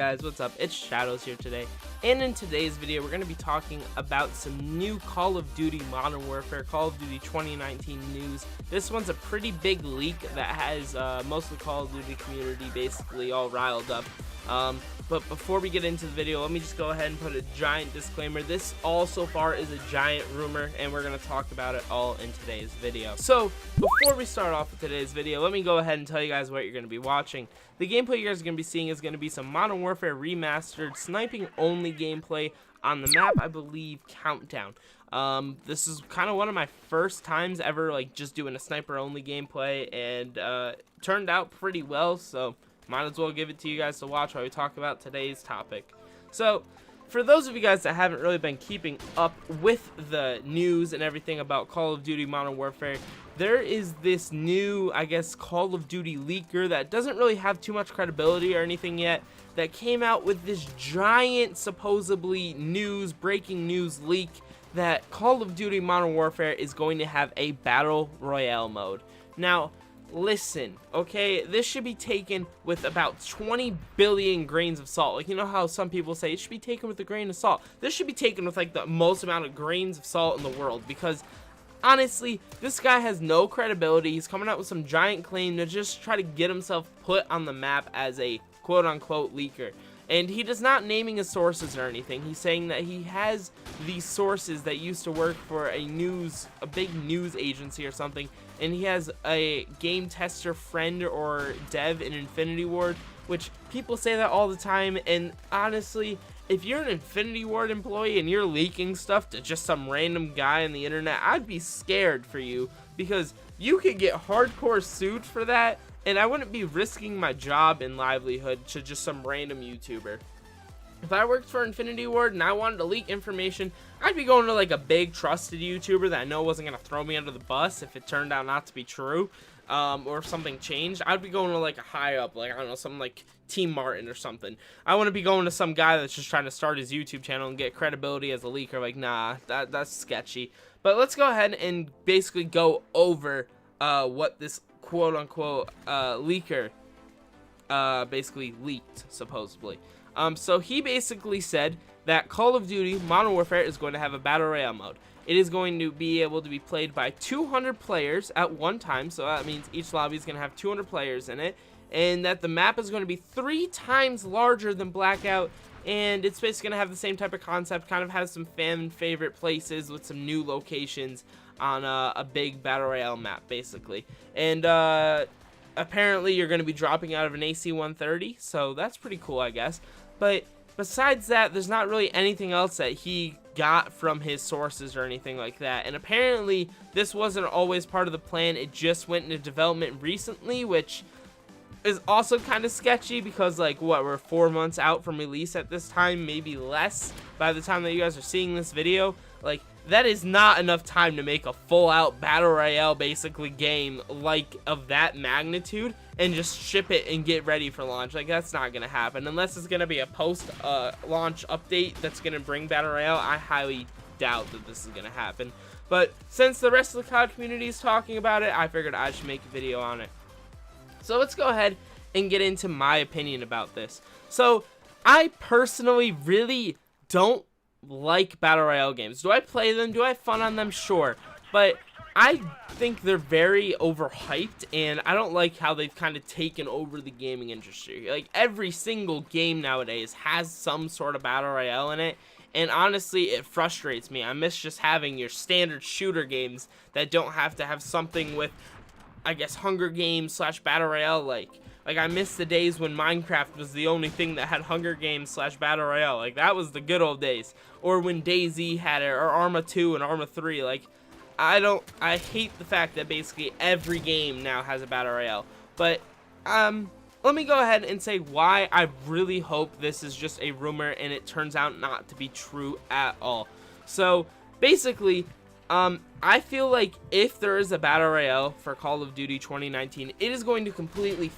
guys, what's up? It's Shadows here today, and in today's video we're going to be talking about some new Call of Duty Modern Warfare, Call of Duty 2019 news. This one's a pretty big leak that has most of the Call of Duty community basically all riled up. But before we get into the video, let me just go ahead and put a giant disclaimer. This all so far is a giant rumor, and we're going to talk about it all in today's video. So before we start off with today's video, let me go ahead and tell you guys what you're going to be watching. The gameplay you guys are going to be seeing is going to be some Modern Warfare remastered sniping only gameplay on the map, I believe, Countdown. This is kind of one of my first times ever like just doing a sniper only gameplay, and turned out pretty well, so might as well give it to you guys to watch while we talk about today's topic. So, for those of you guys that haven't really been keeping up with the news and everything about Call of Duty Modern Warfare, there is this new, I guess, Call of Duty leaker that doesn't really have too much credibility or anything yet, that came out with this giant, supposedly breaking news leak that Call of Duty Modern Warfare is going to have a Battle Royale mode. Now, listen, okay, this should be taken with about 20 billion grains of salt. Like, you know how some people say it should be taken with a grain of salt? This should be taken with like the most amount of grains of salt in the world, because honestly, this guy has no credibility. He's coming out with some giant claim to just try to get himself put on the map as a quote-unquote leaker. And he does not naming his sources or anything. He's saying that he has these sources that used to work for a big news agency or something, and he has a game tester friend or dev in Infinity Ward, which people say that all the time. And honestly, if you're an Infinity Ward employee and you're leaking stuff to just some random guy on the internet, I'd be scared for you, because you could get hardcore sued for that. And I wouldn't be risking my job and livelihood to just some random YouTuber. If I worked for Infinity Ward and I wanted to leak information, I'd be going to like a big trusted YouTuber that I know wasn't going to throw me under the bus if it turned out not to be true, or if something changed. I'd be going to like a high up, like, I don't know, something like Team Martin or something. I wouldn't be going to some guy that's just trying to start his YouTube channel and get credibility as a leaker. Like, nah, that's sketchy. But let's go ahead and basically go over what this quote-unquote leaker basically leaked, supposedly. So he basically said that Call of Duty Modern Warfare is going to have a Battle Royale mode. It is going to be able to be played by 200 players at one time, so that means each lobby is going to have 200 players in it, and that the map is going to be 3 times larger than Blackout, and it's basically going to have the same type of concept, kind of has some fan favorite places with some new locations on a big Battle Royale map, basically. And apparently you're going to be dropping out of an AC-130, so that's pretty cool, I guess. But besides that, there's not really anything else that he got from his sources or anything like that. And apparently this wasn't always part of the plan. It just went into development recently, which is also kind of sketchy, because like, what, we're 4 months out from release at this time, maybe less by the time that you guys are seeing this video. Like, that is not enough time to make a full-out Battle Royale basically game like of that magnitude and just ship it and get ready for launch. Like, that's not gonna happen unless it's gonna be a post-launch update that's gonna bring Battle Royale. I highly doubt that this is gonna happen. But since the rest of the COD community is talking about it, I figured I should make a video on it. So let's go ahead and get into my opinion about this. So I personally really don't like Battle Royale games. Do I play them? Do I have fun on them? Sure. But I think they're very overhyped, and I don't like how they've kind of taken over the gaming industry. Like, every single game nowadays has some sort of Battle Royale in it, and honestly, it frustrates me. I miss just having your standard shooter games that don't have to have something with, I guess, Hunger Games / Battle Royale Like, I miss the days when Minecraft was the only thing that had Hunger Games / Battle Royale. Like, that was the good old days. Or when DayZ had it, or Arma 2 and Arma 3. Like, I hate the fact that basically every game now has a Battle Royale. But, let me go ahead and say why I really hope this is just a rumor and it turns out not to be true at all. So, basically, I feel like if there is a Battle Royale for Call of Duty 2019, it is going to completely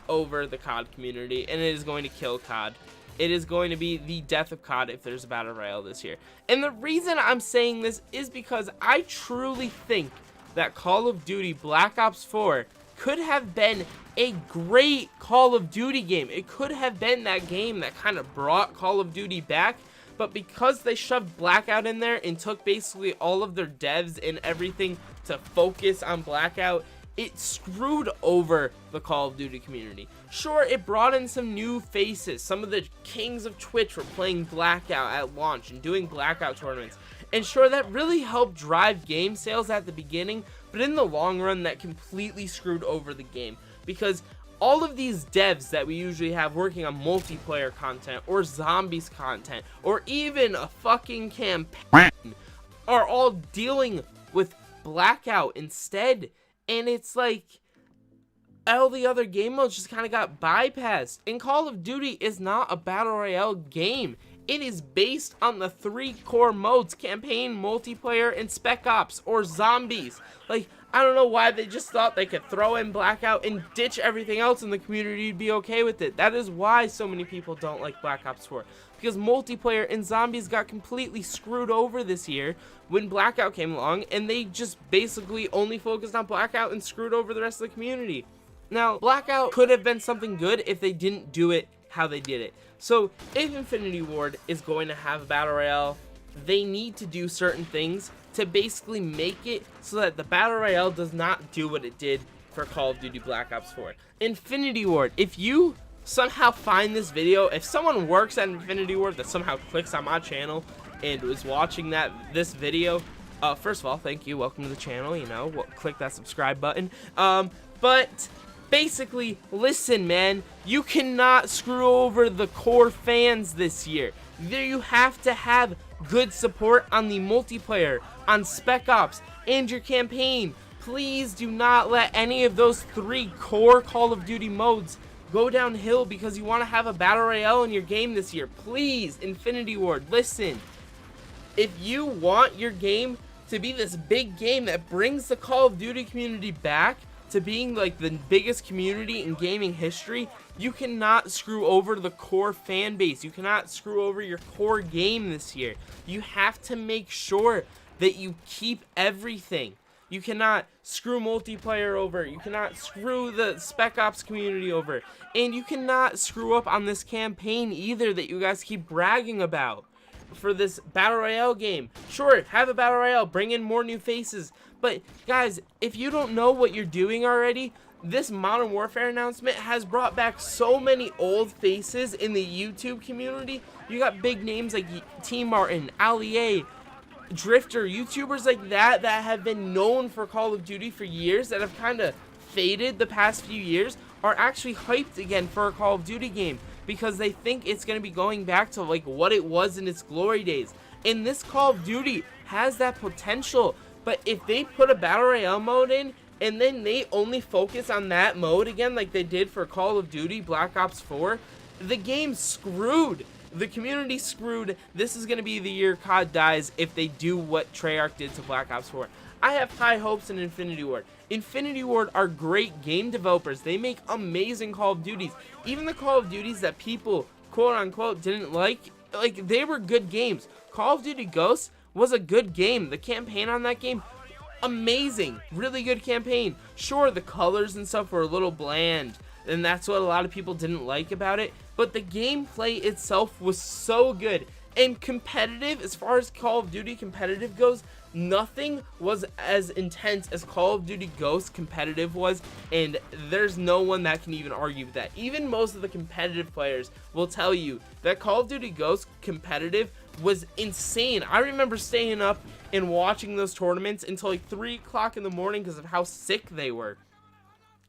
over the COD community, and it is going to kill COD. It is going to be the death of COD if there's a Battle Royale this year. And the reason I'm saying this is because I truly think that Call of Duty Black Ops 4 could have been a great Call of Duty game. It could have been that game that kind of brought Call of Duty back, but because they shoved Blackout in there and took basically all of their devs and everything to focus on Blackout, it screwed over the Call of Duty community. Sure, it brought in some new faces. Some of the kings of Twitch were playing Blackout at launch and doing Blackout tournaments. And sure, that really helped drive game sales at the beginning, but in the long run, that completely screwed over the game. Because all of these devs that we usually have working on multiplayer content, or zombies content, or even a fucking campaign, are all dealing with Blackout instead. And it's like, all the other game modes just kind of got bypassed. And Call of Duty is not a battle royale game. It is based on the 3 core modes: campaign, multiplayer, and spec ops, or zombies. Like, I don't know why they just thought they could throw in Blackout and ditch everything else in the community to be okay with it. That is why so many people don't like Black Ops 4. Because multiplayer and zombies got completely screwed over this year when Blackout came along, and they just basically only focused on Blackout and screwed over the rest of the community. Now, Blackout could have been something good if they didn't do it how they did it. So, if Infinity Ward is going to have a battle royale, they need to do certain things to basically make it so that the battle royale does not do what it did for Call of Duty Black Ops 4. Infinity Ward, if you somehow find this video, if someone works at Infinity Ward that somehow clicks on my channel and was watching this video, first of all, thank you, welcome to the channel, you know, click that subscribe button. But basically, listen, man, you cannot screw over the core fans this year. You have to have good support on the multiplayer, on spec ops, and your campaign. Please do not let any of those 3 core Call of Duty modes go downhill because you want to have a battle royale in your game this year. Please, Infinity Ward, listen. If you want your game to be this big game that brings the Call of Duty community back to being like the biggest community in gaming history, you cannot screw over the core fan base. You cannot screw over your core game this year. You have to make sure that you keep everything. You cannot screw multiplayer over. You cannot screw the Spec Ops community over. And you cannot screw up on this campaign either that you guys keep bragging about for this Battle Royale game. Sure, have a Battle Royale, bring in more new faces. But guys, if you don't know what you're doing already, this Modern Warfare announcement has brought back so many old faces in the YouTube community. You got big names like T Martin, Ali, Drifter, YouTubers like that have been known for Call of Duty for years, that have kind of faded the past few years, are actually hyped again for a Call of Duty game because they think it's going to be going back to like what it was in its glory days. And this Call of Duty has that potential, but if they put a Battle Royale mode in and then they only focus on that mode again like they did for Call of Duty Black Ops 4, the game's screwed. The community screwed. This is going to be the year COD dies if they do what Treyarch did to Black Ops 4. I have high hopes in Infinity Ward. Infinity Ward are great game developers. They make amazing Call of Duties. Even the Call of Duties that people, quote unquote, didn't like, they were good games. Call of Duty Ghosts was a good game. The campaign on that game, amazing. Really good campaign. Sure, the colors and stuff were a little bland, and that's what a lot of people didn't like about it, but the gameplay itself was so good. And competitive, as far as Call of Duty competitive goes, nothing was as intense as Call of Duty Ghosts competitive was, and there's no one that can even argue with that. Even most of the competitive players will tell you that Call of Duty Ghosts competitive was insane. I remember staying up and watching those tournaments until like 3 o'clock in the morning because of how sick they were.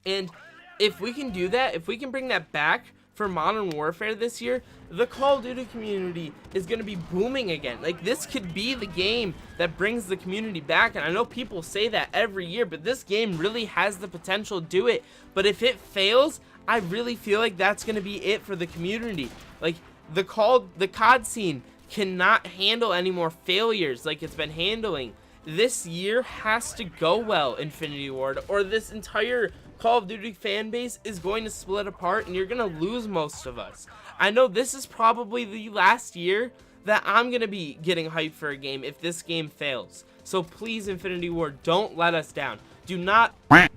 And if we can do that, if we can bring that back for Modern Warfare this year, the Call of Duty community is going to be booming again. Like, this could be the game that brings the community back, and I know people say that every year, but this game really has the potential to do it. But if it fails, I really feel like that's going to be it for the community. Like, the COD scene cannot handle any more failures like it's been handling. This year has to go well, Infinity Ward, or this entire Call of Duty fan base is going to split apart and you're going to lose most of us. I know this is probably the last year that I'm going to be getting hyped for a game if this game fails. So please, Infinity Ward, don't let us down. Do not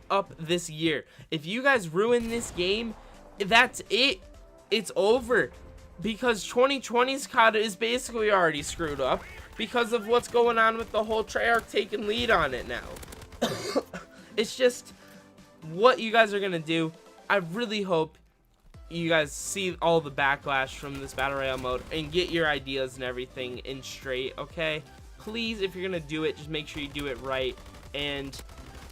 up this year. If you guys ruin this game, that's it. It's over. Because 2020's COD is basically already screwed up because of what's going on with the whole Treyarch taking lead on it now. It's just what you guys are going to do. I really hope you guys see all the backlash from this Battle Royale mode and get your ideas and everything in straight, okay? Please, if you're going to do it, just make sure you do it right. And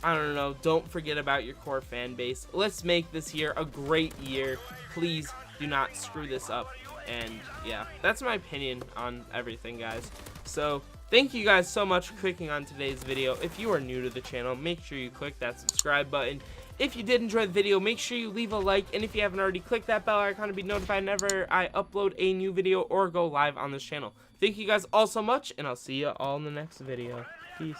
I don't know, don't forget about your core fan base. Let's make this year a great year. Please do not screw this up. And yeah, that's my opinion on everything, guys. So thank you guys so much for clicking on today's video. If you are new to the channel, make sure you click that subscribe button. If you did enjoy the video, make sure you leave a like, and if you haven't already, click that bell icon to be notified whenever I upload a new video or go live on this channel. Thank you guys all so much, and I'll see you all in the next video. Peace.